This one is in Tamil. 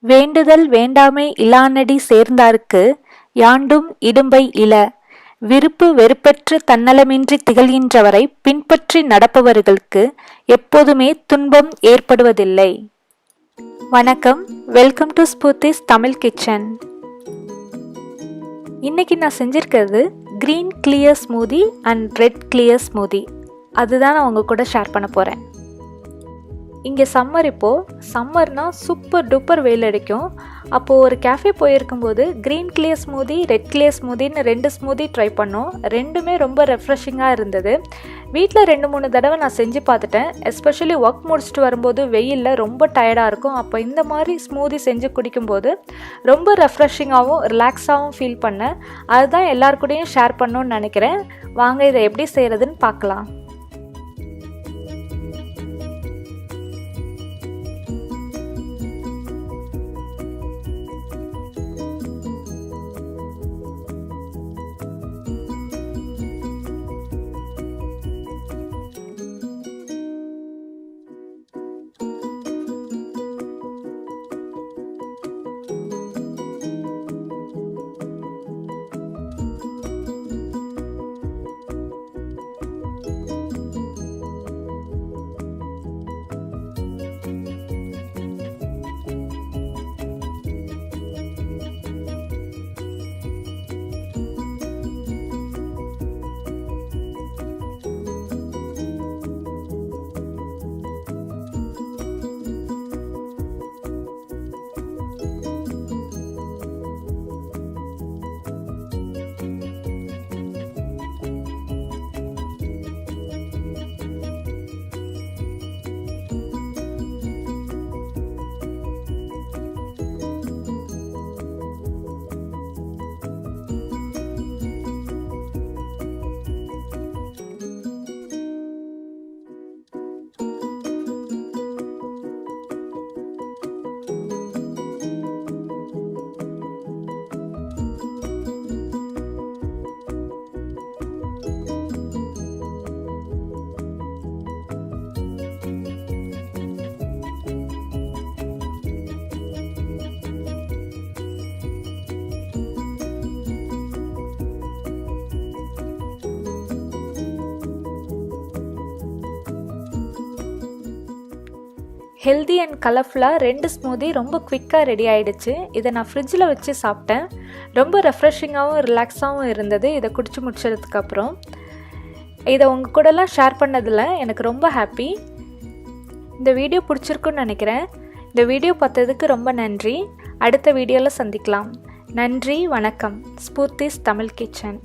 வேண்டுதல் வேண்டாமை இலானடி சேர்ந்தார்க்கு யாண்டும் இடும்பை இல. விருப்பு வெறுப்பற்று தன்னலமின்றி திகழ்கின்றவரை பின்பற்றி நடப்பவர்களுக்கு எப்போதுமே துன்பம் ஏற்படுவதில்லை. வணக்கம், welcome to Spoorthi's Tamil kitchen. இன்னைக்கு நான் செஞ்சிருக்கிறது green clear smoothie and red clear smoothie. அதுதான் நான் உங்க கூட ஷேர் பண்ண போகிறேன். இங்கே சம்மர்னால் சூப்பர் டூப்பர் வெயில் அடிக்கும். அப்போது ஒரு கேஃபே போயிருக்கும்போது green clear smoothie, red clear ஸ்மூதின்னு 2 ஸ்மூதி ட்ரை பண்ணோம். ரெண்டுமே ரொம்ப ரெஃப்ரெஷிங்காக இருந்தது. வீட்டில் 2-3 தடவை நான் செஞ்சு பார்த்துட்டேன். எஸ்பெஷலி ஒர்க் முடிச்சுட்டு வரும்போது வெயிலில் ரொம்ப டயர்டாக இருக்கும். அப்போ இந்த மாதிரி ஸ்மூதி செஞ்சு குடிக்கும்போது ரொம்ப ரெஃப்ரெஷிங்காகவும் ரிலாக்ஸாகவும் ஃபீல் பண்ணேன். அதுதான் எல்லாருக்கூடையும் ஷேர் பண்ணணுன்னு நினைக்கிறேன். வாங்க இதை எப்படி செய்கிறதுன்னு பார்க்கலாம். ஹெல்தி அண்ட் கலர்ஃபுல்லாக 2 ஸ்மூதி ரொம்ப குவிக்காக ரெடி ஆகிடுச்சு. இதை நான் ஃப்ரிட்ஜில் வச்சு சாப்பிட்டேன். ரொம்ப ரெஃப்ரெஷிங்காகவும் ரிலாக்ஸாகவும் இருந்தது இதை குடிச்சு முடிச்சதுக்கப்புறம். இதை உங்கள் கூடலாம் ஷேர் பண்ணதில் எனக்கு ரொம்ப ஹாப்பி. இந்த வீடியோ பிடிச்சிருக்குன்னு நினைக்கிறேன். இந்த வீடியோ பார்த்ததுக்கு ரொம்ப நன்றி. அடுத்த வீடியோவில் சந்திக்கலாம். நன்றி, வணக்கம். ஸ்பூர்த்திஸ் தமிழ் கிச்சன்.